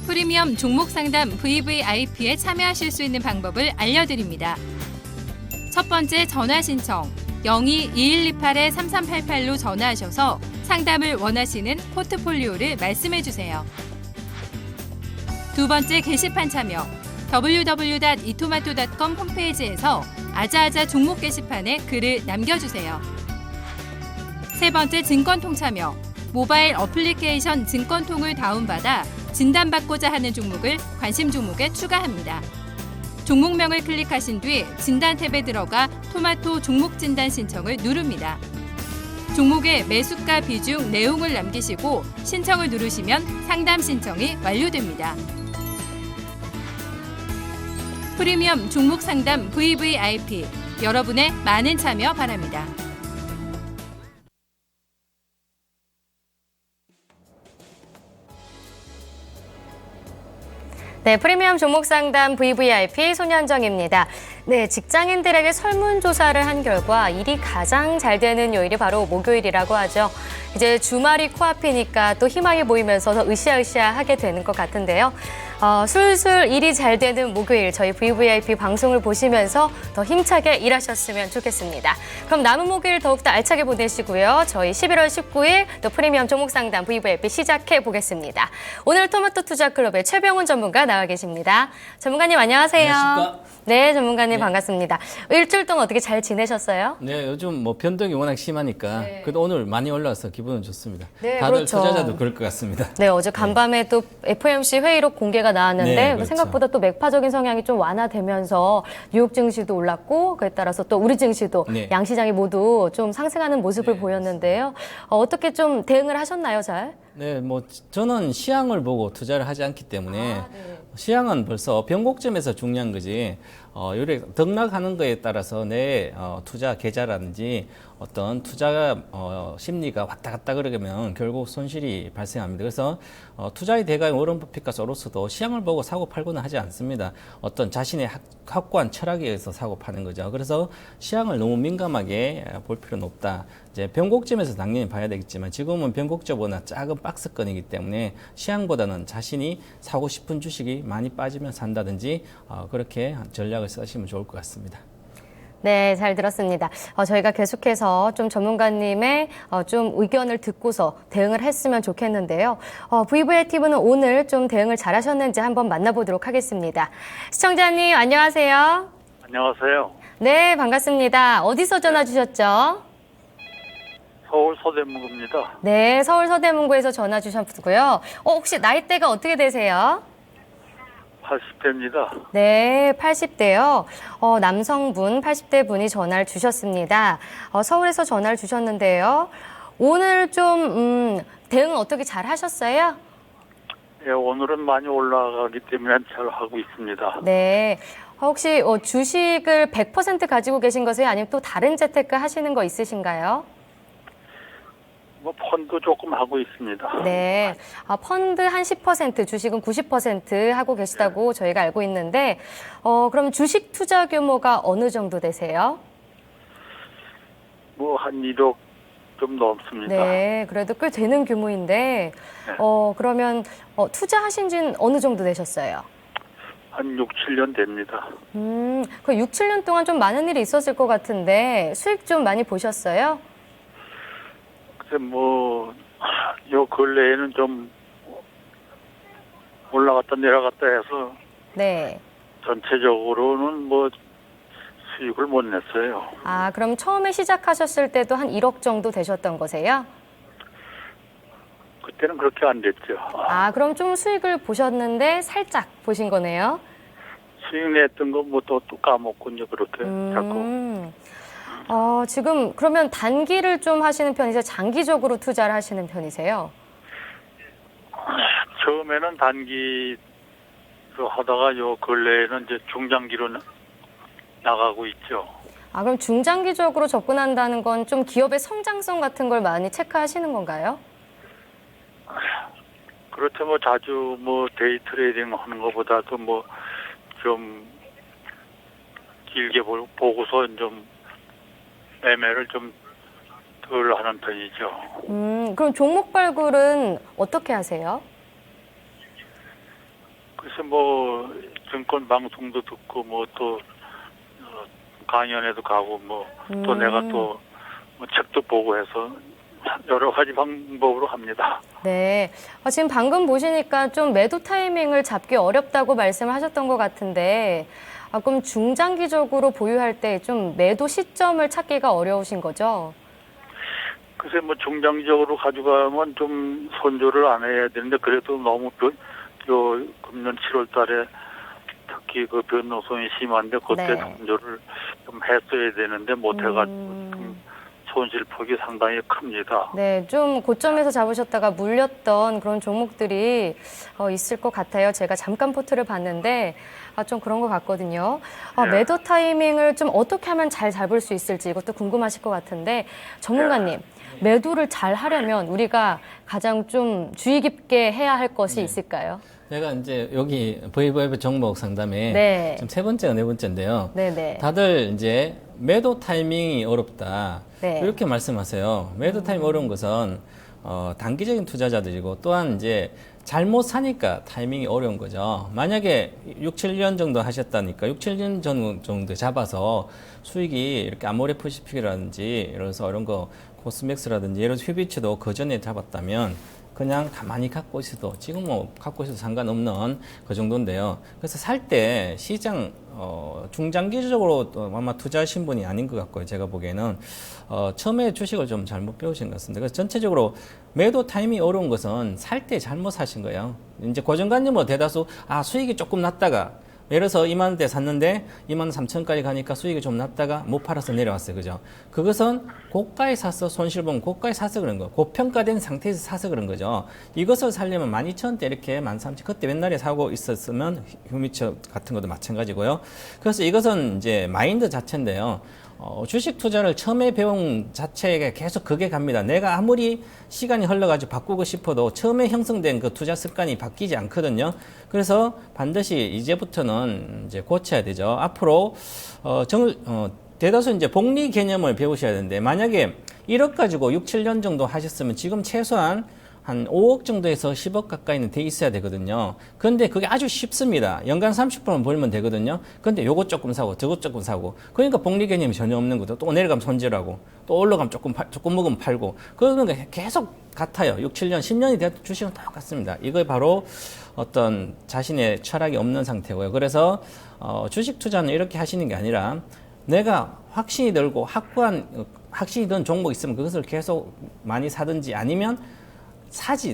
프리미엄 종목 상담 VVIP에 참여하실 수 있는 방법을 알려드립니다. 첫 번째 전화 신청 02-2128-3388로 전화하셔서 상담을 원하시는 포트폴리오를 말씀해 주세요. 두 번째 게시판 참여 www.itomato.com 홈페이지에서 아자아자 종목 게시판에 글을 남겨주세요. 세 번째 증권통 참여 모바일 어플리케이션 증권통을 다운받아 진단받고자 하는 종목을 관심 종목에 추가합니다. 종목명을 클릭하신 뒤 진단 탭에 들어가 토마토 종목 진단 신청을 누릅니다. 종목의 매수가 비중 내용을 남기시고 신청을 누르시면 상담 신청이 완료됩니다. 프리미엄 종목 상담 VVIP 여러분의 많은 참여 바랍니다. 네, 프리미엄 종목 상담 VVIP 손현정입니다. 네, 직장인들에게 설문조사를 한 결과 일이 가장 잘 되는 요일이 바로 목요일이라고 하죠. 이제 주말이 코앞이니까 또 희망이 보이면서 더 으쌰으쌰하게 되는 것 같은데요. 술술 일이 잘 되는 목요일 저희 VVIP 방송을 보시면서 더 힘차게 일하셨으면 좋겠습니다. 그럼 남은 목요일 더욱더 알차게 보내시고요. 저희 11월 19일 또 프리미엄 종목 상담 VVIP 시작해 보겠습니다. 오늘 토마토 투자 클럽의 최병훈 전문가 나와 계십니다. 전문가님 안녕하세요. 안녕하십니까? 네, 전문가님 네. 반갑습니다. 일주일 동안 어떻게 잘 지내셨어요? 네, 요즘 뭐 변동이 워낙 심하니까 네. 그래도 오늘 많이 올라와서 기분은 좋습니다. 네, 다들 그렇죠. 투자자도 그럴 것 같습니다. 네, 어제 간밤에 또 FOMC 회의록 공개가 나왔는데 네, 그렇죠. 생각보다 또 매파적인 성향이 좀 완화되면서 뉴욕 증시도 올랐고 그에 따라서 또 우리 증시도 네. 양시장이 모두 좀 상승하는 모습을 네, 보였는데요. 어떻게 좀 대응을 하셨나요, 잘? 네, 뭐 저는 시향을 보고 투자를 하지 않기 때문에 네. 시향은 벌써 변곡점에서 중요한 거지. 요래 등락하는 거에 따라서 내 투자 계좌라든지 어떤 투자 심리가 왔다 갔다 그러면 결국 손실이 발생합니다. 그래서 투자의 대가인 워런 버핏과 소로스도 시향을 보고 사고 팔고는 하지 않습니다. 어떤 자신의 확고한 철학에 의해서 사고 파는 거죠. 그래서 시향을 너무 민감하게 볼 필요는 없다. 이제 변곡점에서 당연히 봐야 되겠지만 지금은 변곡점보다 작은 박스권이기 때문에 시향보다는 자신이 사고 싶은 주식이 많이 빠지면 산다든지 그렇게 전략을 쓰시면 좋을 것 같습니다. 네, 잘 들었습니다. 저희가 계속해서 좀 전문가님의 좀 의견을 듣고서 대응을 했으면 좋겠는데요. VVIP는 오늘 좀 대응을 잘하셨는지 한번 만나보도록 하겠습니다. 시청자님 안녕하세요. 안녕하세요. 네, 반갑습니다. 어디서 전화 주셨죠? 서울 서대문구입니다. 네, 서울 서대문구에서 전화 주셨고요. 혹시 나이대가 어떻게 되세요? 80대입니다. 네, 80대요. 남성분, 80대 분이 전화를 주셨습니다. 서울에서 전화를 주셨는데요. 오늘 좀 대응 어떻게 잘 하셨어요? 예, 오늘은 많이 올라가기 때문에 잘 하고 있습니다. 네. 혹시 주식을 100% 가지고 계신 거세요? 아니면 또 다른 재테크 하시는 거 있으신가요? 뭐 펀드 조금 하고 있습니다. 네. 펀드 한 10%, 주식은 90% 하고 계시다고 저희가 알고 있는데, 그럼 주식 투자 규모가 어느 정도 되세요? 뭐 한 1억 좀 넘습니다. 네, 그래도 꽤 되는 규모인데, 그러면 투자하신 지는 어느 정도 되셨어요? 한 6, 7년 됩니다. 그 6, 7년 동안 좀 많은 일이 있었을 것 같은데, 수익 좀 많이 보셨어요? 글쎄 요 근래에는 좀 올라갔다 내려갔다 해서 네. 전체적으로는 뭐 수익을 못 냈어요. 그럼 처음에 시작하셨을 때도 한 1억 정도 되셨던 거세요? 그때는 그렇게 안 됐죠. 그럼 좀 수익을 보셨는데 살짝 보신 거네요? 수익 냈던 거 뭐 또 까먹고 이제 그렇게 자꾸. 지금 그러면 단기를 좀 하시는 편이세요? 장기적으로 투자를 하시는 편이세요? 처음에는 단기로 하다가 요 근래에는 이제 중장기로 나가고 있죠. 그럼 중장기적으로 접근한다는 건 좀 기업의 성장성 같은 걸 많이 체크하시는 건가요? 그렇죠. 뭐 자주 뭐 데이 트레이딩 하는 것보다도 뭐 좀 길게 보고서 좀 매매를 좀 덜 하는 편이죠. 그럼 종목 발굴은 어떻게 하세요? 글쎄 뭐 증권 방송도 듣고 뭐 또 강연회도 가고 뭐 또 내가 또 뭐 책도 보고 해서 여러 가지 방법으로 합니다. 네. 지금 방금 보시니까 좀 매도 타이밍을 잡기 어렵다고 말씀하셨던 것 같은데, 그럼 중장기적으로 보유할 때 좀 매도 시점을 찾기가 어려우신 거죠? 글쎄 뭐 중장기적으로 가져가면 좀 손절을 안 해야 되는데 그래도 너무 요 금년 7월 달에 특히 그 변동성이 심한데 그때 네. 손절을 좀 했어야 되는데 못 해가지고 좀 손실폭이 상당히 큽니다. 네, 좀 고점에서 잡으셨다가 물렸던 그런 종목들이 있을 것 같아요. 제가 잠깐 포트를 봤는데 좀 그런 것 같거든요. 네. 매도 타이밍을 좀 어떻게 하면 잘 잡을 수 있을지 이것도 궁금하실 것 같은데 전문가님, 매도를 잘 하려면 우리가 가장 좀 주의 깊게 해야 할 것이 있을까요? 제가 이제 여기 VVIP 종목 상담에 네. 지금 세 번째가 네 번째인데요. 네네. 다들 이제 매도 타이밍이 어렵다. 네. 이렇게 말씀하세요. 매도 타이밍 어려운 것은 단기적인 투자자들이고 또한 이제 잘못 사니까 타이밍이 어려운 거죠. 만약에 6, 7년 정도 하셨다니까 6, 7년 정도 잡아서 수익이 이렇게 아모레퍼시픽이라든지 이래서 이런 거 코스맥스라든지 이런 휴비츠도 그 전에 잡았다면 그냥 가만히 갖고 있어도 지금 뭐 갖고 있어도 상관없는 그 정도인데요. 그래서 살 때 시장 중장기적으로 아마 투자하신 분이 아닌 것 같고요. 제가 보기에는 처음에 주식을 좀 잘못 배우신 것 같습니다. 그래서 전체적으로 매도 타이밍이 어려운 것은 살 때 잘못 사신 거예요. 이제 고정관념으로 대다수 수익이 조금 났다가 예를 들어서 2만 원대 샀는데 2만 3천까지 가니까 수익이 좀 났다가 못 팔아서 내려왔어요. 그죠? 그것은 고가에 사서 손실본 고가에 사서 그런 거예요. 고평가된 상태에서 사서 그런 거죠. 이것을 살려면 12,000원대 이렇게 13,000원 그때 옛날에 사고 있었으면 휴미처 같은 것도 마찬가지고요. 그래서 이것은 이제 마인드 자체인데요. 주식 투자를 처음에 배운 자체가 계속 그게 갑니다. 내가 아무리 시간이 흘러가지고 바꾸고 싶어도 처음에 형성된 그 투자 습관이 바뀌지 않거든요. 그래서 반드시 이제부터는 이제 고쳐야 되죠. 앞으로, 대다수 이제 복리 개념을 배우셔야 되는데, 만약에 1억 가지고 6, 7년 정도 하셨으면 지금 최소한 한 5억 정도에서 10억 가까이는 돼 있어야 되거든요. 그런데 그게 아주 쉽습니다. 연간 30%만 벌면 되거든요. 그런데 요것 조금 사고 저것 조금 사고 그러니까 복리 개념이 전혀 없는 거죠. 또 내려가면 손절하고 또 올라가면 조금 먹으면 팔고 그러는 게 계속 같아요. 6, 7년, 10년이 돼도 주식은 똑같습니다. 이거 바로 어떤 자신의 철학이 없는 상태고요. 그래서 주식 투자는 이렇게 하시는 게 아니라 내가 확신이 들고 확신이 든 종목 있으면 그것을 계속 많이 사든지 아니면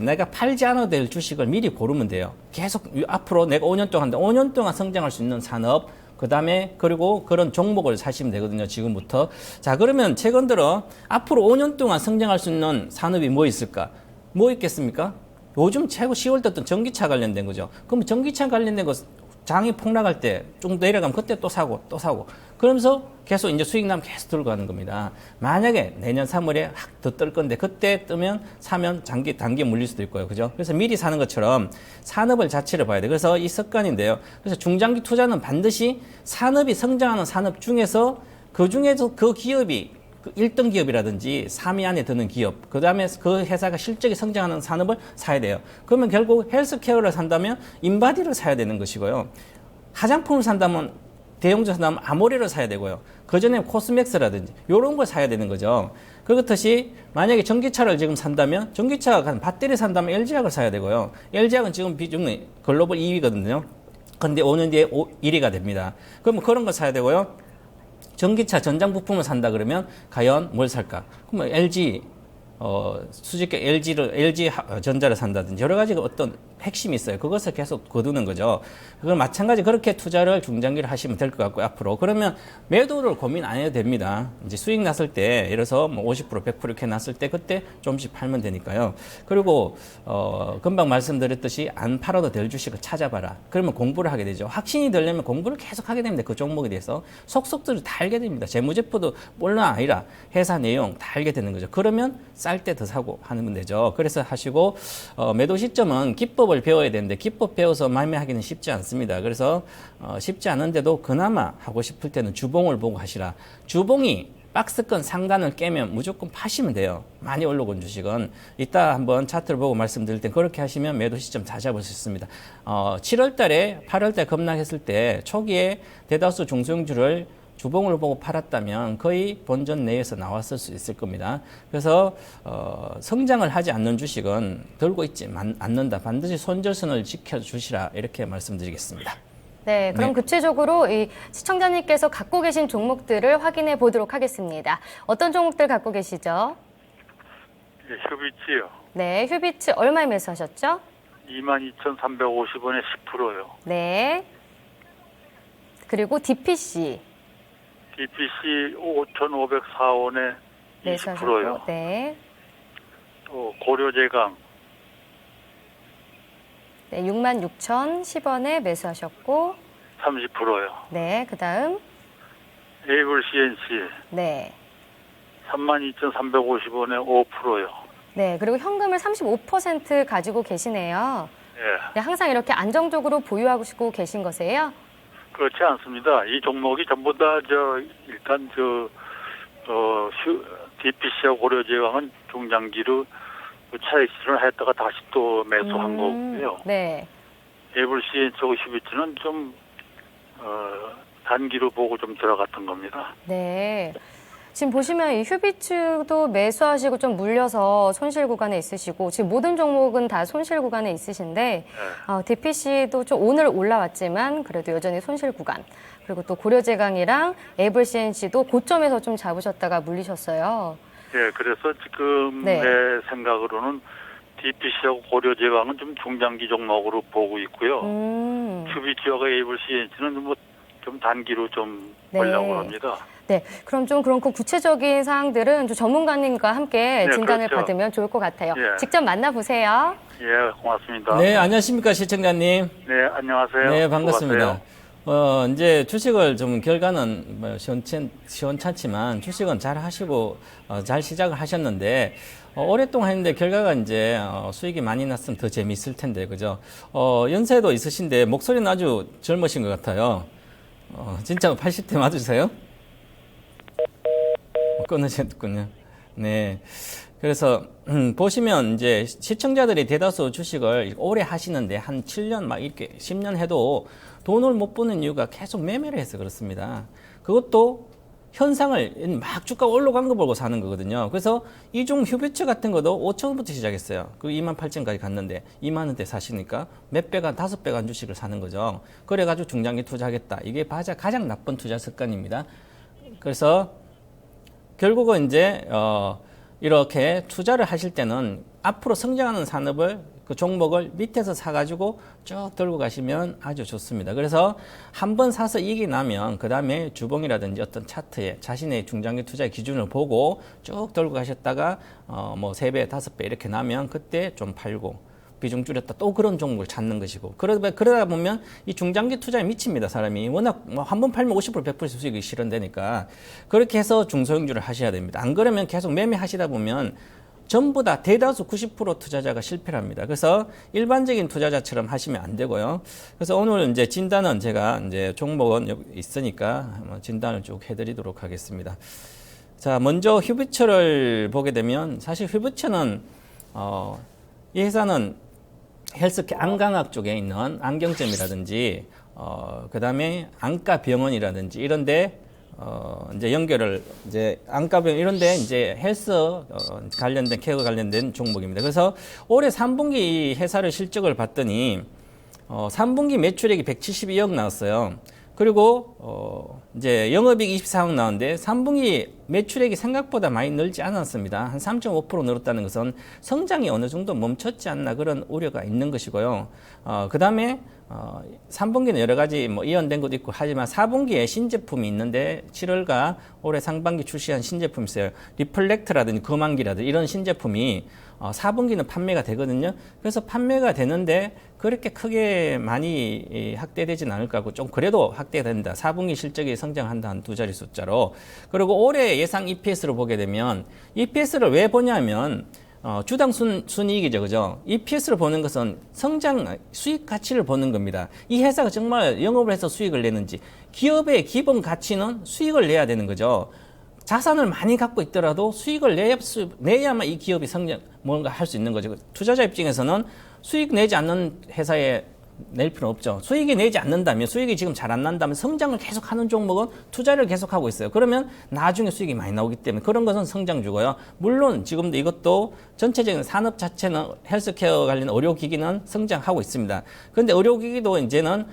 내가 팔지 않아도 될 주식을 미리 고르면 돼요. 계속 앞으로 내가 5년 동안 5년 동안 성장할 수 있는 산업, 그 다음에 그리고 그런 종목을 사시면 되거든요. 지금부터. 자, 그러면 최근 들어 앞으로 5년 동안 성장할 수 있는 산업이 뭐 있을까? 뭐 있겠습니까? 요즘 최고 10월 떴던 전기차 관련된 거죠. 그럼 전기차 관련된 거 장이 폭락할 때 좀 내려가면 그때 또 사고 그러면서 계속 이제 수익 나면 계속 들고 가는 겁니다. 만약에 내년 3월에 확 더 뜰 건데 그때 뜨면 사면 단기에 물릴 수도 있고요. 그죠? 그래서 미리 사는 것처럼 산업을 자체를 봐야 돼요. 그래서 이 습관인데요. 그래서 중장기 투자는 반드시 산업이 성장하는 산업 중에서 그 중에서 그 기업이 1등 기업이라든지 3위 안에 드는 기업, 그 다음에 그 회사가 실적이 성장하는 산업을 사야 돼요. 그러면 결국 헬스케어를 산다면 인바디를 사야 되는 것이고요. 화장품을 산다면 대형주 산다면 아모레를 사야 되고요. 그전에 코스맥스라든지 이런 걸 사야 되는 거죠. 그렇듯이 만약에 전기차를 지금 산다면 전기차 배터리 산다면 LG화학을 사야 되고요. LG화학은 지금 비중이 글로벌 2위거든요. 그런데 5년 뒤에 1위가 됩니다. 그러면 그런 걸 사야 되고요. 전기차 전장 부품을 산다 그러면 과연 뭘 살까? 그러면 LG 수직계 LG 전자를 산다든지 여러 가지 어떤 핵심이 있어요. 그것을 계속 거두는 거죠. 그건 마찬가지 그렇게 투자를 중장기를 하시면 될 것 같고요. 앞으로 그러면 매도를 고민 안 해도 됩니다. 이제 수익 났을 때 예를 들어서 뭐 50% 100% 이렇게 났을 때 그때 조금씩 팔면 되니까요. 그리고 금방 말씀드렸듯이 안 팔아도 될 주식을 찾아봐라. 그러면 공부를 하게 되죠. 확신이 들려면 공부를 계속 하게 됩니다. 그 종목에 대해서 속속들을 다 알게 됩니다. 재무제표도 뿐만 아니라 회사 내용 다 알게 되는 거죠. 그러면 쌀 때 더 사고 하면 되죠. 그래서 하시고 매도 시점은 기법을 배워야 되는데 기법 배워서 매매하기는 쉽지 않습니다. 그래서 쉽지 않은데도 그나마 하고 싶을 때는 주봉을 보고 하시라. 주봉이 박스권 상단을 깨면 무조건 파시면 돼요. 많이 올라온 주식은. 이따 한번 차트를 보고 말씀드릴 때 그렇게 하시면 매도 시점 다 잡을 수 있습니다. 7월 달에 8월 달 급락했을 때 초기에 대다수 중소형주를 주봉을 보고 팔았다면 거의 본전 내에서 나왔을 수 있을 겁니다. 그래서 성장을 하지 않는 주식은 들고 있지 않는다. 반드시 손절선을 지켜주시라 이렇게 말씀드리겠습니다. 네, 그럼 네. 구체적으로 이 시청자님께서 갖고 계신 종목들을 확인해 보도록 하겠습니다. 어떤 종목들 갖고 계시죠? 예, 휴비치요. 네, 휴비츠 얼마에 매수하셨죠? 22,350원에 10%요. 네. 그리고 DPC DPC 5,504원에 20%요. 매수하셨고, 네. 또 고려제강 네, 66,010원에 매수하셨고, 30%요. 네, 그 다음, 에이블 CNC 네. 32,350원에 5%요. 네, 그리고 현금을 35% 가지고 계시네요. 예, 네, 항상 이렇게 안정적으로 보유하고 계신 거세요? 그렇지 않습니다. 이 종목이 전부 다 일단 DPC하고 고려제강은 중장기로 차익 실현을 했다가 다시 또 매수한 거고요. 네. 에이블 CNC하고 휴비치는 좀 단기로 보고 좀 들어갔던 겁니다. 네. 지금 보시면 이 휴비츠도 매수하시고 좀 물려서 손실 구간에 있으시고 지금 모든 종목은 다 손실 구간에 있으신데 DPC도 좀 오늘 올라왔지만 그래도 여전히 손실 구간 그리고 또 고려제강이랑 에이블 CNC도 고점에서 좀 잡으셨다가 물리셨어요. 예, 그래서 지금 네. 내 생각으로는 DPC하고 고려제강은 좀 중장기 종목으로 보고 있고요. 휴비치와 에이블 CNC는 뭐 좀 단기로 좀 네. 보려고 합니다. 네, 그럼 좀 그런 구체적인 사항들은 좀 전문가님과 함께 네, 진단을 그렇죠. 받으면 좋을 것 같아요. 예. 직접 만나보세요. 예, 고맙습니다. 네, 안녕하십니까 시청자님. 네, 안녕하세요. 네, 반갑습니다. 수고하세요. 이제 주식을 좀 결과는 뭐 시원찮지만 주식은 잘 하시고 잘 시작을 하셨는데 오랫동안 했는데 결과가 이제 수익이 많이 났으면 더 재미있을 텐데 그죠? 연세도 있으신데 목소리는 아주 젊으신 것 같아요. 진짜 80대 맞으세요? 끊으셨군요. 네. 그래서 보시면 이제 시청자들이 대다수 주식을 오래 하시는데 한 7년 막 이렇게 10년 해도 돈을 못 버는 이유가 계속 매매를 해서 그렇습니다. 그것도 현상을 막 주가 올라간 거 보고 사는 거거든요. 그래서 이중 휴비츠 같은 것도 5,000원부터 시작했어요. 그 28,000원까지 갔는데 2만 원대 사시니까 몇 배가 5배가 한 주식을 사는 거죠. 그래가지고 중장기 투자하겠다. 이게 가장 나쁜 투자 습관입니다. 그래서 결국은 이제 이렇게 투자를 하실 때는 앞으로 성장하는 산업을 그 종목을 밑에서 사가지고 쭉 들고 가시면 아주 좋습니다. 그래서 한번 사서 이익이 나면 그 다음에 주봉이라든지 어떤 차트에 자신의 중장기 투자의 기준을 보고 쭉 들고 가셨다가 뭐 3배, 5배 이렇게 나면 그때 좀 팔고 비중 줄였다 또 그런 종목을 찾는 것이고 그러다 보면 이 중장기 투자에 미칩니다. 사람이 워낙 한 번 팔면 50% 100% 수익이 실현되니까 그렇게 해서 중소형주를 하셔야 됩니다. 안 그러면 계속 매매하시다 보면 전부 다 대다수 90% 투자자가 실패를 합니다. 그래서 일반적인 투자자처럼 하시면 안 되고요. 그래서 오늘 이제 진단은 제가 이제 종목은 있으니까 진단을 쭉 해드리도록 하겠습니다. 자, 먼저 휴비처를 보게 되면 사실 휴비처는 이 회사는 헬스케어 안강학 쪽에 있는 안경점이라든지 그 다음에 안과병원이라든지 이런데 이제 연결을 이제 안과병 이런데 이제 헬스 관련된 케어 관련된 종목입니다. 그래서 올해 3분기 이 회사를 실적을 봤더니 3분기 매출액이 172억 나왔어요. 그리고 이제 영업이익 24억 나왔는데 3분기 매출액이 생각보다 많이 늘지 않았습니다. 한 3.5% 늘었다는 것은 성장이 어느 정도 멈췄지 않나 그런 우려가 있는 것이고요. 그 다음에 3분기는 여러 가지 뭐 이연된 것도 있고 하지만 4분기에 신제품이 있는데 7월과 올해 상반기 출시한 신제품이 있어요. 리플렉트라든지 거만기라든지 이런 신제품이 4분기는 판매가 되거든요. 그래서 판매가 되는데 그렇게 크게 많이 확대되진 않을 것 같고 좀 그래도 확대된다. 4분기 실적이 성장한다 한 두 자리 숫자로. 그리고 올해 예상 EPS를 보게 되면 EPS를 왜 보냐면 주당 순이익이죠. 그죠? EPS를 보는 것은 성장 수익 가치를 보는 겁니다. 이 회사가 정말 영업을 해서 수익을 내는지 기업의 기본 가치는 수익을 내야 되는 거죠. 자산을 많이 갖고 있더라도 수익을 내야만 이 기업이 뭔가 할 수 있는 거죠. 투자자 입장에서는 수익 내지 않는 회사에 낼 필요는 없죠. 수익이 내지 않는다면, 수익이 지금 잘 안 난다면 성장을 계속하는 종목은 투자를 계속하고 있어요. 그러면 나중에 수익이 많이 나오기 때문에 그런 것은 성장주고요. 물론 지금도 이것도 전체적인 산업 자체는 헬스케어 관련 의료기기는 성장하고 있습니다. 그런데 의료기기도 이제는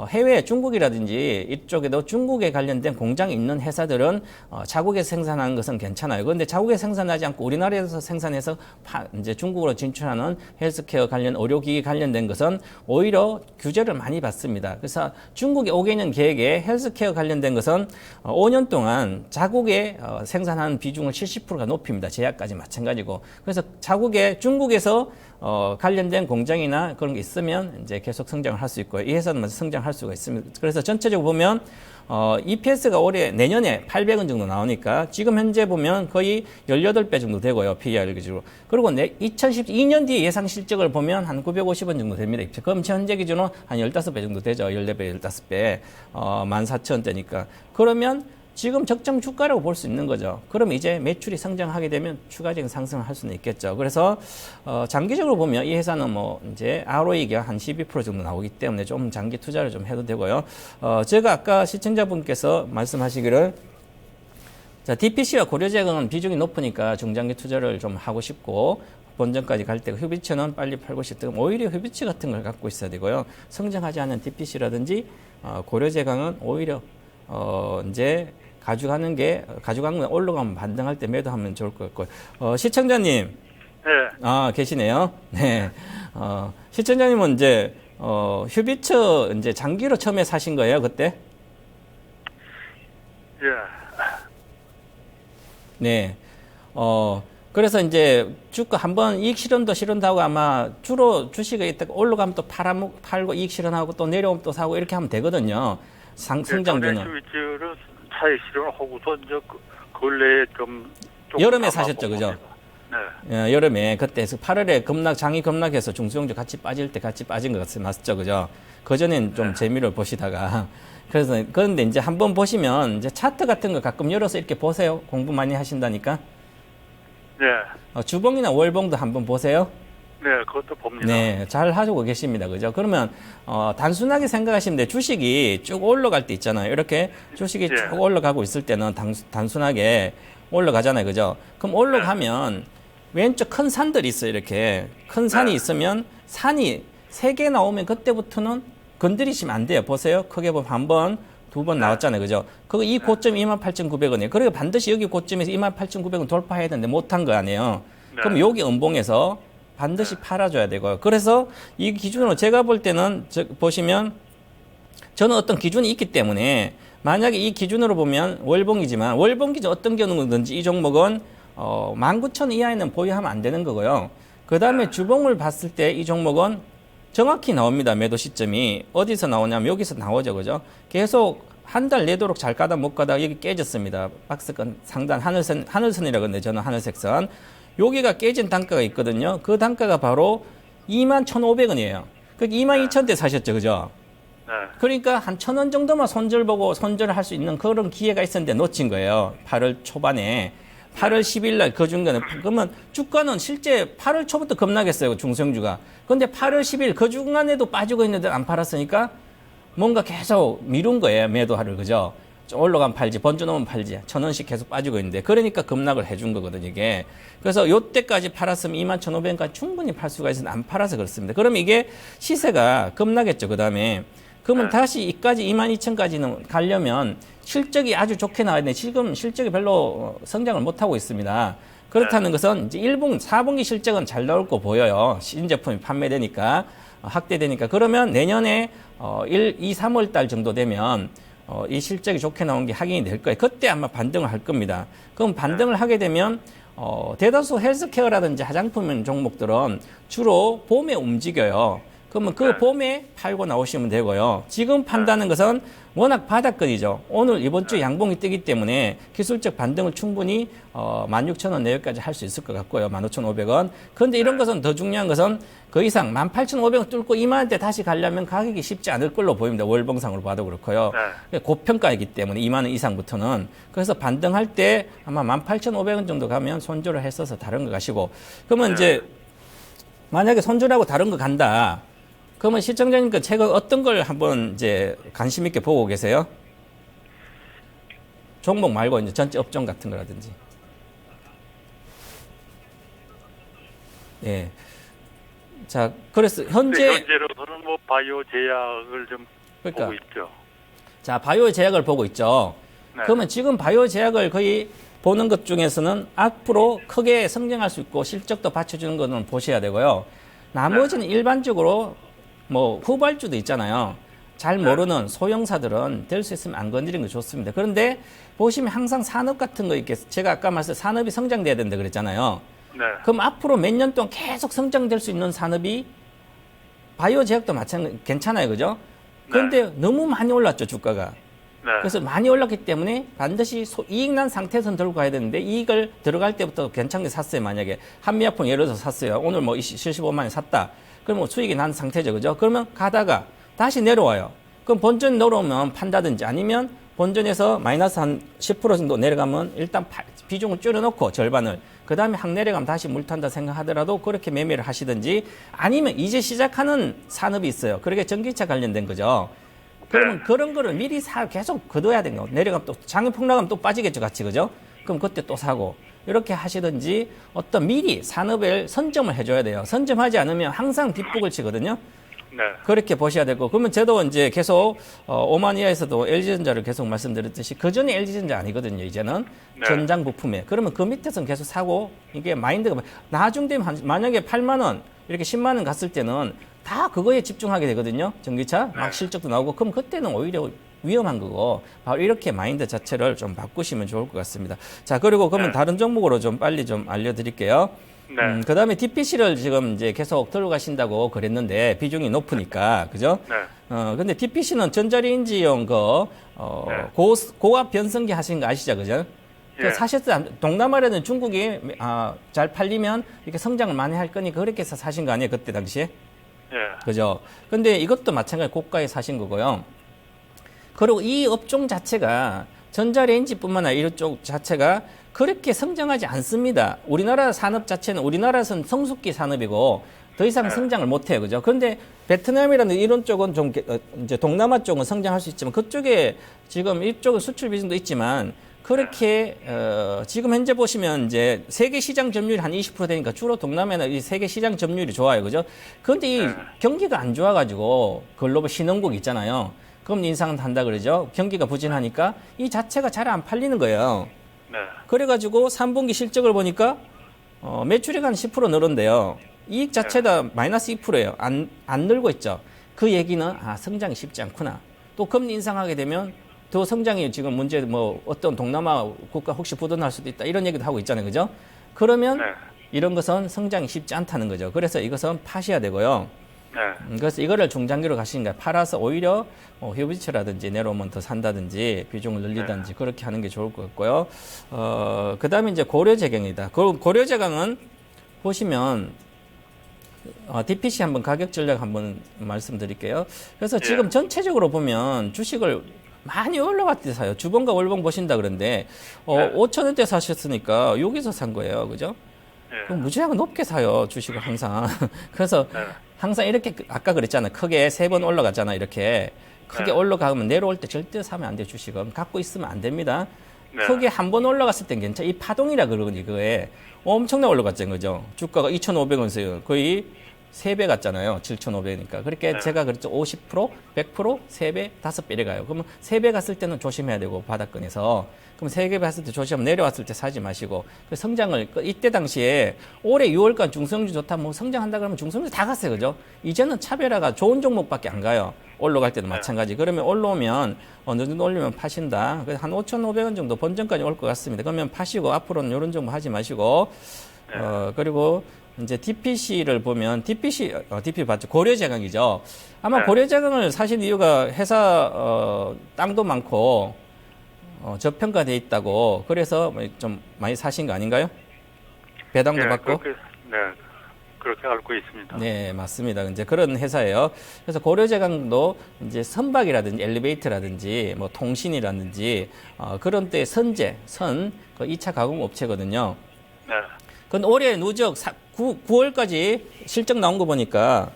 해외 중국이라든지 이쪽에도 중국에 관련된 공장이 있는 회사들은 자국에서 생산하는 것은 괜찮아요. 그런데 자국에 생산하지 않고 우리나라에서 생산해서 이제 중국으로 진출하는 헬스케어 관련 의료기기 관련된 것은 오히려 규제를 많이 받습니다. 그래서 중국의 5개년 계획에 헬스케어 관련된 것은 5년 동안 자국에 생산하는 비중을 70%가 높입니다. 제약까지 마찬가지고. 그래서 자국에 중국에서 관련된 공장이나 그런 게 있으면 이제 계속 성장을 할 수 있고요. 이 회사는 성장할 수가 있습니다. 그래서 전체적으로 보면 EPS가 내년에 800원 정도 나오니까 지금 현재 보면 거의 18배 정도 되고요. PER 기준으로. 그리고 2012년 뒤에 예상 실적을 보면 한 950원 정도 됩니다. 그럼 현재 기준으로 한 15배 정도 되죠. 14배, 15배. 14,000원대니까. 그러면 지금 적정 주가라고 볼 수 있는 거죠. 그럼 이제 매출이 성장하게 되면 추가적인 상승을 할 수는 있겠죠. 그래서 장기적으로 보면 이 회사는 뭐 이제 ROE가 한 12% 정도 나오기 때문에 좀 장기 투자를 좀 해도 되고요. 제가 아까 시청자분께서 말씀하시기를 자, DPC와 고려재경은 비중이 높으니까 중장기 투자를 좀 하고 싶고 본전까지 갈 때 휴비처는 빨리 팔고 싶다. 오히려 휴비처 같은 걸 갖고 있어야 되고요. 성장하지 않은 DPC라든지 고려재경은 오히려 이제 가져가는 건 올라가면 반등할 때 매도하면 좋을 것 같고요. 시청자님. 네. 계시네요. 네. 시청자님은 이제, 휴비처 이제 장기로 처음에 사신 거예요, 그때? 예. 네. 그래서 이제 주가 한번 이익 실현도 하고 아마 주로 주식이 있다가 올라가면 또 팔고 이익 실현하고 또 내려오면 또 사고 이렇게 하면 되거든요. 성장주는. 휴비처를 차익 실현하고서 이제 근래에 좀 여름에 사셨죠, 그죠? 네. 여름에 그때 8월에 장이 급락해서 중소형주 같이 빠질 때 같이 빠진 것 맞죠, 그죠? 그 전엔 좀 재미를 보시다가 그래서 그런데 이제 한번 보시면 이제 차트 같은 거 가끔 열어서 이렇게 보세요. 공부 많이 하신다니까. 네. 주봉이나 월봉도 한번 보세요. 네, 그것도 봅니다. 네, 잘 하고 계십니다. 그죠? 그러면, 단순하게 생각하시면 돼. 주식이 쭉 올라갈 때 있잖아요. 이렇게 주식이 네. 쭉 올라가고 있을 때는 단순하게 올라가잖아요. 그죠? 그럼 올라가면 왼쪽 큰 산들이 있어요. 이렇게. 큰 산이 네. 있으면 산이 3개 나오면 그때부터는 건드리시면 안 돼요. 보세요. 크게 보면 한 번, 2번 나왔잖아요. 그죠? 이 고점이 28,900원이에요. 그리고 반드시 여기 고점에서 28,900원 돌파해야 되는데 못한 거 아니에요. 네. 그럼 여기 음봉에서 반드시 팔아줘야 되고요. 그래서 이 기준으로 제가 볼 때는 보시면 저는 어떤 기준이 있기 때문에 만약에 이 기준으로 보면 월봉이지만 월봉 기준 어떤 경우든지 이 종목은 19,000원 이하에는 보유하면 안 되는 거고요. 그 다음에 주봉을 봤을 때 이 종목은 정확히 나옵니다. 매도 시점이. 어디서 나오냐면 여기서 나오죠. 그죠? 계속 한 달 내도록 잘 가다 못 가다 여기 깨졌습니다. 박스권 상단 하늘선이라고 하는데 저는 하늘색 선. 여기가 깨진 단가가 있거든요. 그 단가가 바로 21,500원이에요. 그 22,000대 사셨죠. 그죠? 네. 그러니까 한 1,000원 정도만 손절을 할 수 있는 그런 기회가 있었는데 놓친 거예요. 8월 초반에. 8월 10일 날 그 중간에. 그러면 주가는 실제 8월 초부터 급락했어요. 중성주가. 그런데 8월 10일 그 중간에도 빠지고 있는데 안 팔았으니까 뭔가 계속 미룬 거예요. 매도하를. 그죠? 올라가면 팔지, 번져놓으면 팔지. 1,000원씩 계속 빠지고 있는데. 그러니까 급락을 해준 거거든요, 이게. 그래서 요때까지 팔았으면 21,500원까지 충분히 팔 수가 있었는데 안 팔아서 그렇습니다. 그럼 이게 시세가 급락했죠, 그 다음에. 그러면 다시 이까지 22,000까지는 가려면 실적이 아주 좋게 나와야 되는데 지금 실적이 별로 성장을 못하고 있습니다. 그렇다는 것은 이제 4분기 실적은 잘 나올 거 보여요. 신제품이 판매되니까, 확대되니까. 그러면 내년에 2, 3월 달 정도 되면 이 실적이 좋게 나온 게 확인이 될 거예요. 그때 아마 반등을 할 겁니다. 그럼 반등을 하게 되면 대다수 헬스케어라든지 화장품 종목들은 주로 봄에 움직여요. 그러면 그 네. 봄에 팔고 나오시면 되고요. 지금 판다는 것은 워낙 바닥권이죠. 오늘 이번 주 양봉이 뜨기 때문에 기술적 반등을 충분히 16,000원 내외까지 할 수 있을 것 같고요. 15,500원. 그런데 이런 것은 더 중요한 것은 그 이상 18,500원 뚫고 2만원대 다시 가려면 가격이 쉽지 않을 걸로 보입니다. 월봉상으로 봐도 그렇고요. 고평가이기 때문에 2만원 이상부터는. 그래서 반등할 때 아마 18,500원 정도 가면 손절을 했어서 다른 거 가시고. 그러면 이제 만약에 손절하고 다른 거 간다. 그러면 시청자님 그 책은 어떤 걸 한번 이제 관심 있게 보고 계세요? 종목 말고 이제 전체 업종 같은 거라든지. 예. 자, 그래서 현재로서는 뭐 바이오 제약을 좀 그러니까 보고 있죠. 자, 바이오 제약을 보고 있죠. 네. 그러면 지금 바이오 제약을 거의 보는 것 중에서는 앞으로 크게 성장할 수 있고 실적도 받쳐주는 거는 보셔야 되고요. 나머지는 일반적으로 뭐 후발주도 있잖아요. 잘 모르는 소형사들은 될 수 있으면 안 건드리는 게 좋습니다. 그런데 보시면 항상 산업 같은 거 이렇게 제가 아까 말씀 산업이 성장돼야 된다 그랬잖아요. 네. 그럼 앞으로 몇 년 동안 계속 성장될 수 있는 산업이 바이오 제약도 마찬가지 괜찮아요, 그죠? 그런데 너무 많이 올랐죠 주가가. 네. 그래서 많이 올랐기 때문에 반드시 이익 난 상태에서 들고 가야 되는데 이익을 들어갈 때부터 괜찮게 샀어요. 만약에 한미약품 예를 들어서 샀어요. 오늘 뭐 75만 원 샀다. 그러면 수익이 난 상태죠. 그죠? 그러면 가다가 다시 내려와요. 그럼 본전 내려오면 판다든지 아니면 본전에서 마이너스 한 10% 정도 내려가면 일단 비중을 줄여놓고 절반을 그 다음에 확 내려가면 다시 물탄다 생각하더라도 그렇게 매매를 하시든지 아니면 이제 시작하는 산업이 있어요. 그렇게 전기차 관련된 거죠. 그러면 그런 거를 미리 계속 거둬야 되는 거. 내려가면 또 장이 폭락하면 또 빠지겠죠, 같이. 그죠? 그럼 그때 또 사고. 이렇게 하시든지 어떤 미리 산업을 선점을 해줘야 돼요. 선점하지 않으면 항상 뒷북을 치거든요. 네. 그렇게 보셔야 되고. 그러면 저도 이제 계속 오마니아에서도 LG전자를 계속 말씀드렸듯이 그 전에 LG전자 아니거든요, 이제는. 네. 전장 부품에. 그러면 그 밑에서는 계속 사고 이게 마인드가 나중 되면 만약에 8만 원 이렇게 10만 원 갔을 때는 다 그거에 집중하게 되거든요. 전기차 막 실적도 나오고 그럼 그때는 오히려 위험한 거고 바로 이렇게 마인드 자체를 좀 바꾸시면 좋을 것 같습니다. 자, 그리고 그러면 다른 종목으로 좀 빨리 좀 알려드릴게요. 네. 그다음에 DPC를 지금 이제 계속 들어가신다고 그랬는데 비중이 높으니까 그죠? 네. 근데 DPC는 전자레인지용 고압 변성기 하신 거 아시죠, 그죠? 예. 사실상 동남아라는 중국이 잘 팔리면 이렇게 성장을 많이 할 거니까 그렇게 해서 사신 거 아니에요, 그때 당시에? 예. 그죠? 근데 이것도 마찬가지 고가에 사신 거고요. 그리고 이 업종 자체가 전자레인지뿐만 아니라 이쪽 자체가 그렇게 성장하지 않습니다. 우리나라 산업 자체는 우리나라에서는 성숙기 산업이고 더 이상 성장을 못해요. 그죠? 그런데 베트남이라는 이런 쪽은 좀 이제 동남아 쪽은 성장할 수 있지만 그쪽에 지금 이쪽은 수출 비중도 있지만 그렇게 지금 현재 보시면 이제 세계 시장 점유율이 한 20% 되니까 주로 동남아는 이 세계 시장 점유율이 좋아요. 그죠? 그런데 이 경기가 안 좋아 가지고 글로벌 신흥국 있잖아요. 그럼 인상은 한다 그러죠. 경기가 부진하니까 이 자체가 잘 안 팔리는 거예요. 네. 그래가지고 3분기 실적을 보니까 매출이 한 10% 늘었는데요. 이익 자체가 마이너스 2%예요. 안 늘고 있죠. 그 얘기는 성장이 쉽지 않구나. 또 금리 인상하게 되면 더 성장이 지금 문제 뭐 어떤 동남아 국가 혹시 부도날 수도 있다 이런 얘기도 하고 있잖아요. 그죠? 그러면 네. 이런 것은 성장이 쉽지 않다는 거죠. 그래서 이것은 파셔야 되고요. 네. 그래서 이거를 중장기로 가시는 거예요. 팔아서 오히려 휴비치라든지 내려오면 더 산다든지 비중을 늘리든지 그렇게 하는 게 좋을 것 같고요. 그 다음에 이제 고려제강입니다. 고려제강은 보시면 DPC 한번 가격 전략 한번 말씀드릴게요. 그래서 지금 전체적으로 보면 주식을 많이 올라갈 때 사요. 주봉과 월봉 보신다 그런데 5,000원대 사셨으니까 여기서 산 거예요. 그죠? 그럼 무지하게 높게 사요. 주식을 항상. 그래서 항상 이렇게 아까 그랬잖아요. 크게 3번 올라갔잖아요. 이렇게 크게 올라가면 내려올 때 절대 사면 안 돼요. 주식은 갖고 있으면 안 됩니다. 크게 한 번 올라갔을 땐 괜찮아. 이 파동이라 그러거든요. 그거에 엄청나게 올라갔잖아요. 그죠? 주가가 2,500원에서 거의 3배 갔잖아요. 7,500이니까. 그렇게 제가 그랬죠. 50%, 100%, 3배, 5배 이래 가요. 그러면 3배 갔을 때는 조심해야 되고 바닥권에서. 그럼 3배 갔을 때 조심하면 내려왔을 때 사지 마시고. 그 성장을 이때 당시에 올해 6월간 중성주 좋다 뭐 성장한다 그러면 중성주 다 갔어요. 그죠? 이제는 차별화가 좋은 종목밖에 안 가요. 올라갈 때도 마찬가지. 그러면 올라오면 어느 정도 올리면 파신다. 그래서 한 5,500원 정도 본전까지 올 것 같습니다. 그러면 파시고 앞으로는 이런 종목 하지 마시고 그리고 이제 DPC를 보면 DP 봤죠? 고려제강이죠. 아마 네. 고려제강을 사신 이유가 회사 땅도 많고 저평가돼 있다고 그래서 좀 많이 사신 거 아닌가요? 배당도 받고. 그렇게 알고 있습니다. 네, 맞습니다. 이제 그런 회사예요. 그래서 고려제강도 이제 선박이라든지 엘리베이터라든지 뭐 통신이라든지 그런 때 그 2차 가공 업체거든요. 네. 근데 올해 누적 9월까지 실적 나온 거 보니까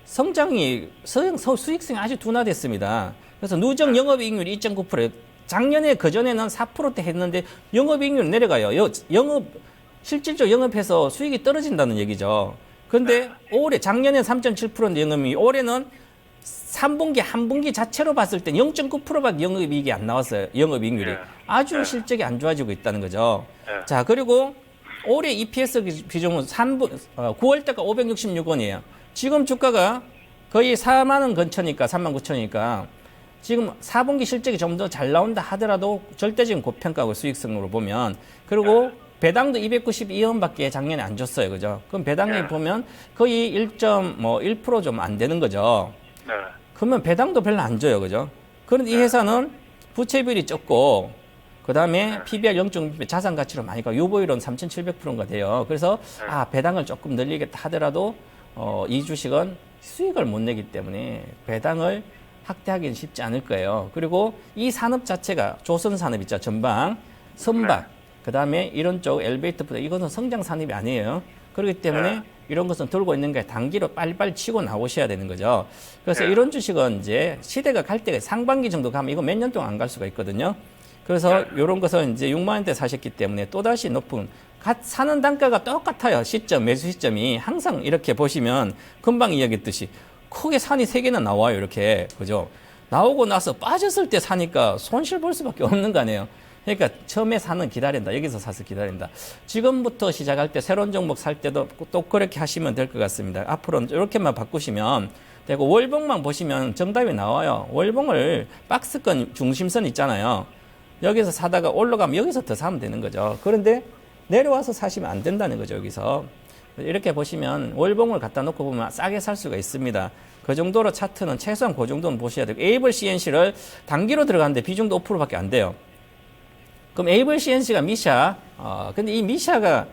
성장이 수익성이 아주 둔화됐습니다. 그래서 누적 영업이익률이 2.9%. 작년에 그전에는 4%대 했는데 영업이익률 내려가요. 실질적으로 영업해서 수익이 떨어진다는 얘기죠. 그런데 올해 작년에 3.7%인데 영업이익이 올해는 3분기 한 분기 자체로 봤을 때 0.9%밖에 영업이익이 안 나왔어요. 영업이익률이. 네. 아주 네. 실적이 안 좋아지고 있다는 거죠. 네. 자, 그리고 올해 EPS 비중은 9월 때가 566원이에요. 지금 주가가 거의 4만 원 근처니까 3만 9천이니까 지금 4분기 실적이 좀 더 잘 나온다 하더라도 절대적인 고평가고 수익성으로 보면 그리고 배당도 292원밖에 작년에 안 줬어요. 그죠? 그럼 배당이 네. 보면 거의 1% 좀 안 되는 거죠. 네. 그러면 배당도 별로 안 줘요. 그죠? 그런데 이 회사는 부채 비율이 적고 그다음에 PBR 0.6배 자산 가치로 많이 가고 유보율은 3,700%가 돼요. 그래서 배당을 조금 늘리겠다 하더라도 이 주식은 수익을 못 내기 때문에 배당을 확대하기는 쉽지 않을 거예요. 그리고 이 산업 자체가 조선 산업 있죠. 전방, 선박, 그다음에 이런 쪽 엘리베이터부터 이것은 성장 산업이 아니에요. 그렇기 때문에 이런 것은 들고 있는 게 단기로 빨리빨리 치고 나오셔야 되는 거죠. 그래서 이런 주식은 이제 시대가 갈 때가 상반기 정도 가면 이거 몇 년 동안 안 갈 수가 있거든요. 그래서 이런 것은 이제 6만 원대 사셨기 때문에 또다시 높은 사는 단가가 똑같아요. 매수 시점이 항상 이렇게 보시면 금방 이야기했듯이 크게 산이 3개나 나와요. 이렇게. 그죠? 나오고 나서 빠졌을 때 사니까 손실 볼 수밖에 없는 거 아니에요. 그러니까 처음에 사는 기다린다. 여기서 사서 기다린다. 지금부터 시작할 때 새로운 종목 살 때도 또 그렇게 하시면 될 것 같습니다. 앞으로는 이렇게만 바꾸시면 되고 월봉만 보시면 정답이 나와요. 월봉을 박스권 중심선 있잖아요. 여기서 사다가 올라가면 여기서 더 사면 되는 거죠. 그런데 내려와서 사시면 안 된다는 거죠. 여기서. 이렇게 보시면 월봉을 갖다 놓고 보면 싸게 살 수가 있습니다. 그 정도로 차트는 최소한 그 정도는 보셔야 되고 에이블 CNC를 단기로 들어가는데 비중도 5%밖에 안 돼요. 그럼 에이블 CNC가 미샤, 근데 이 미샤가,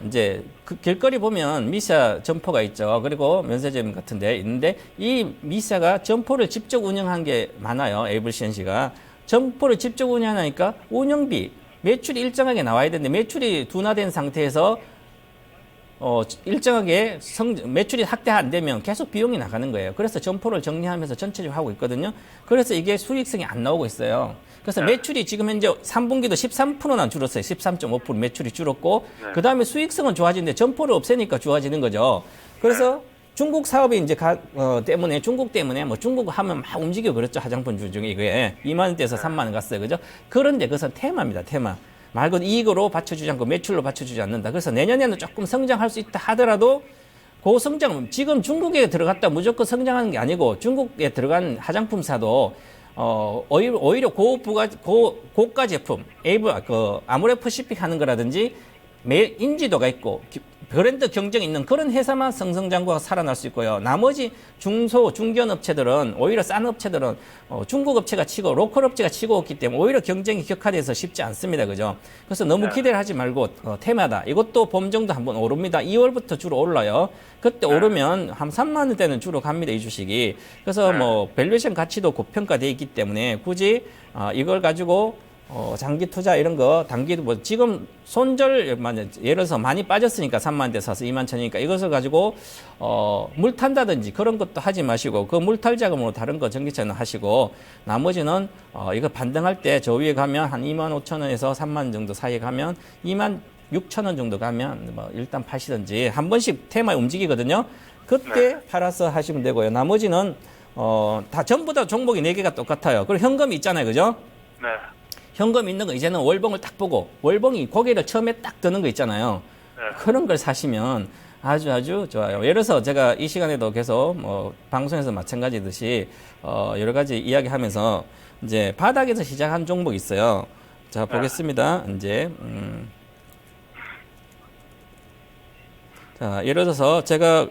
이제, 그 길거리 보면 미샤 점포가 있죠. 그리고 면세점 같은데 있는데, 이 미샤가 점포를 직접 운영한 게 많아요. 에이블 CNC가. 점포를 직접 운영하니까 운영비, 매출이 일정하게 나와야 되는데, 매출이 둔화된 상태에서, 일정하게 매출이 확대 안 되면 계속 비용이 나가는 거예요. 그래서 점포를 정리하면서 전체적으로 하고 있거든요. 그래서 이게 수익성이 안 나오고 있어요. 그래서 매출이 지금 현재 3분기도 13%나 줄었어요. 13.5% 매출이 줄었고 그 다음에 수익성은 좋아지는데 점포를 없애니까 좋아지는 거죠. 그래서 중국 사업이 이제 때문에 중국 때문에 뭐 중국 하면 막 움직여 그랬죠. 화장품 중에 이게 2만 원대에서 3만 원 갔어요. 그죠? 그런데 그것은 테마입니다. 테마. 말 그대로 이익으로 받쳐주지 않고 매출로 받쳐주지 않는다. 그래서 내년에는 조금 성장할 수 있다 하더라도 고성장, 지금 중국에 들어갔다 무조건 성장하는 게 아니고 중국에 들어간 화장품사도 오히려 고가 제품, 아모레퍼시픽 하는 거라든지 인지도가 있고 브랜드 경쟁이 있는 그런 회사만 성장장구가 살아날 수 있고요. 나머지 중소, 중견 업체들은 오히려 싼 업체들은 중국 업체가 치고 로컬 업체가 치고 있기 때문에 오히려 경쟁이 격화돼서 쉽지 않습니다. 그죠? 그래서 너무 기대를 하지 말고 테마다. 이것도 봄 정도 한번 오릅니다. 2월부터 주로 올라요. 그때 오르면 한 3만 원대는 주로 갑니다. 이 주식이. 그래서 뭐 밸류에이션 가치도 고평가돼 있기 때문에 굳이 이걸 가지고 장기 투자 이런 거 단기도 뭐 지금 예를 들어서 많이 빠졌으니까 3만 원대 사서 2만 천이니까 이것을 가지고 물 탄다든지 그런 것도 하지 마시고 그 물탈 자금으로 다른 거 전기차는 하시고 나머지는 이거 반등할 때 저 위에 가면 한 2만 5천 원에서 3만 원 정도 사이에 가면 2만 6천 원 정도 가면 뭐 일단 파시든지 한 번씩 테마에 움직이거든요. 그때 팔아서 하시면 되고요. 나머지는 다 전부 다 종목이 4개가 똑같아요. 그리고 현금이 있잖아요. 그죠? 네. 현금 있는 거 이제는 월봉을 딱 보고 월봉이 고개를 처음에 딱 드는 거 있잖아요. 그런 걸 사시면 아주 좋아요. 예를 들어서 제가 이 시간에도 계속 방송에서 마찬가지듯이 여러 가지 이야기하면서 이제 바닥에서 시작한 종목이 있어요. 자 보겠습니다. 이제 예를 들어서 제가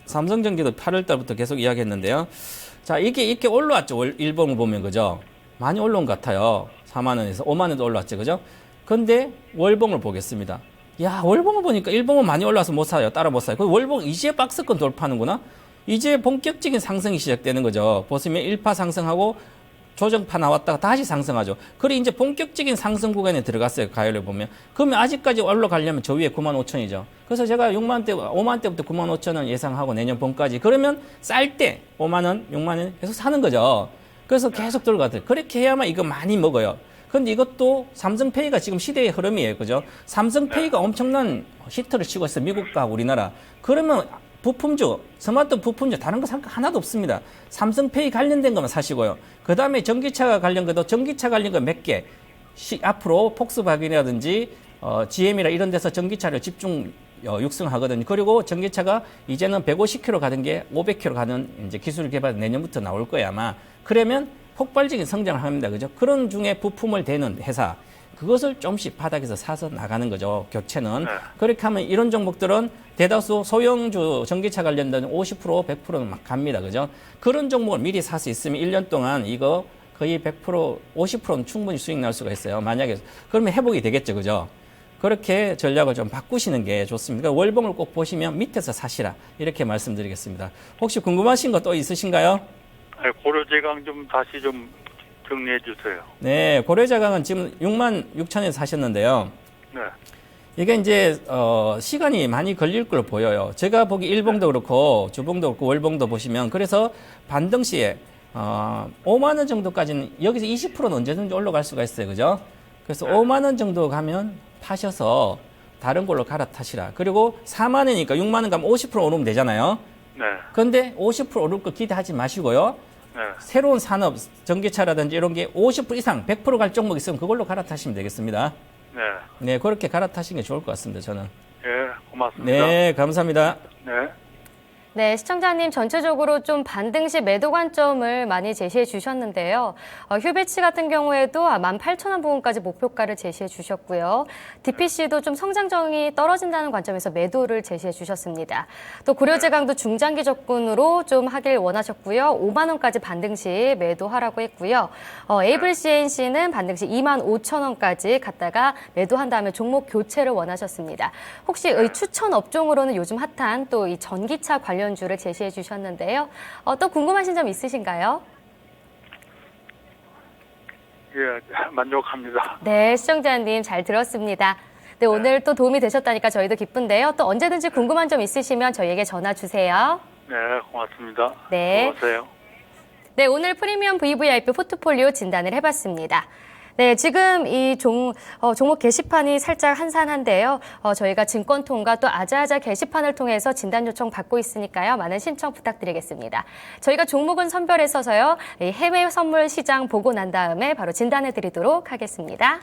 삼성전기도 8월 달부터 계속 이야기했는데요. 자, 이게 이렇게 올라왔죠. 일봉을 보면 그죠? 많이 올라온 것 같아요. 4만 원에서 5만 원도 올라왔죠. 그죠? 근데 월봉을 보겠습니다. 야, 월봉을 보니까 일봉은 많이 올라와서 못 사요. 따라 못 사요. 그 월봉 이제 박스권 돌파하는구나. 이제 본격적인 상승이 시작되는 거죠. 보시면 1파 상승하고 조정파 나왔다가 다시 상승하죠. 그리고 이제 본격적인 상승 구간에 들어갔어요. 가열을 보면. 그러면 아직까지 올라가려면 저 위에 9만 5천이죠. 그래서 제가 6만 대, 5만 대부터 9만 5천 원 예상하고 내년 봄까지. 그러면 쌀 때 5만 원, 6만 원 계속 사는 거죠. 그래서 계속 들어가요. 그렇게 해야만 이거 많이 먹어요. 근데 이것도 삼성페이가 지금 시대의 흐름이에요. 그죠? 삼성페이가 엄청난 히트를 치고 있어요. 미국과 우리나라. 그러면 부품주, 스마트 부품주 다른 거 살 거 하나도 없습니다. 삼성페이 관련된 것만 사시고요. 그 다음에 전기차 관련 것도 전기차 관련 거 몇 개. 앞으로 폭스바겐이라든지 GM이라 이런 데서 전기차를 집중 육성하거든요. 그리고 전기차가 이제는 150km 가던 게 500km 가는 이제 기술 개발 내년부터 나올 거야 아마. 그러면 폭발적인 성장을 합니다. 그죠? 그런 중에 부품을 대는 회사. 그것을 좀씩 바닥에서 사서 나가는 거죠. 교체는. 그렇게 하면 이런 종목들은 대다수 소형주 전기차 관련된 50%, 100%는 막 갑니다. 그죠? 그런 종목을 미리 살 수 있으면 1년 동안 이거 거의 100%, 50%는 충분히 수익 날 수가 있어요. 만약에. 그러면 회복이 되겠죠. 그죠? 그렇게 전략을 좀 바꾸시는 게 좋습니다. 그러니까 월봉을 꼭 보시면 밑에서 사시라. 이렇게 말씀드리겠습니다. 혹시 궁금하신 거 또 있으신가요? 고려제강 좀 다시 좀 정리해 주세요. 네, 고려자강은 지금 6만 6천에 사셨는데요. 네. 이게 이제 시간이 많이 걸릴 걸로 보여요. 제가 보기 일봉도 그렇고 주봉도 그렇고 월봉도 보시면 그래서 반등 시에 5만 원 정도까지는 여기서 20%는 언제든지 올라갈 수가 있어요. 그죠? 그래서 5만 원 정도 가면 파셔서 다른 걸로 갈아타시라. 그리고 4만 원이니까 6만 원 가면 50% 오르면 되잖아요. 네. 그런데 50% 오를 거 기대하지 마시고요. 네. 새로운 산업, 전기차라든지 이런 게 50% 이상, 100% 갈 종목 있으면 그걸로 갈아타시면 되겠습니다. 네. 네, 그렇게 갈아타시는 게 좋을 것 같습니다, 저는. 예, 고맙습니다. 네, 감사합니다. 네. 네, 시청자님 전체적으로 좀 반등시 매도 관점을 많이 제시해 주셨는데요. 휴배치 같은 경우에도 18,000원 부근까지 목표가를 제시해 주셨고요. DPC도 좀 성장성이 떨어진다는 관점에서 매도를 제시해 주셨습니다. 또 고려제강도 중장기 접근으로 좀 하길 원하셨고요. 5만 원까지 반등시 매도하라고 했고요. 에이블 CNC는 반등시 25,000원까지 갔다가 매도한 다음에 종목 교체를 원하셨습니다. 혹시 추천 업종으로는 요즘 핫한 또 이 전기차 관련주를 제시해 주셨는데요. 또 궁금하신 점 있으신가요? 예, 만족합니다. 네, 시청자님 잘 들었습니다. 네, 오늘 또 도움이 되셨다니까 저희도 기쁜데요. 또 언제든지 궁금한 점 있으시면 저희에게 전화 주세요. 네, 고맙습니다. 네. 수고하세요. 네, 오늘 프리미엄 VVIP 포트폴리오 진단을 해봤습니다. 네, 지금 이 종목 게시판이 살짝 한산한데요. 저희가 증권통과 또 아자아자 게시판을 통해서 진단 요청 받고 있으니까요. 많은 신청 부탁드리겠습니다. 저희가 종목은 선별했어서요. 해외 선물 시장 보고 난 다음에 바로 진단해 드리도록 하겠습니다.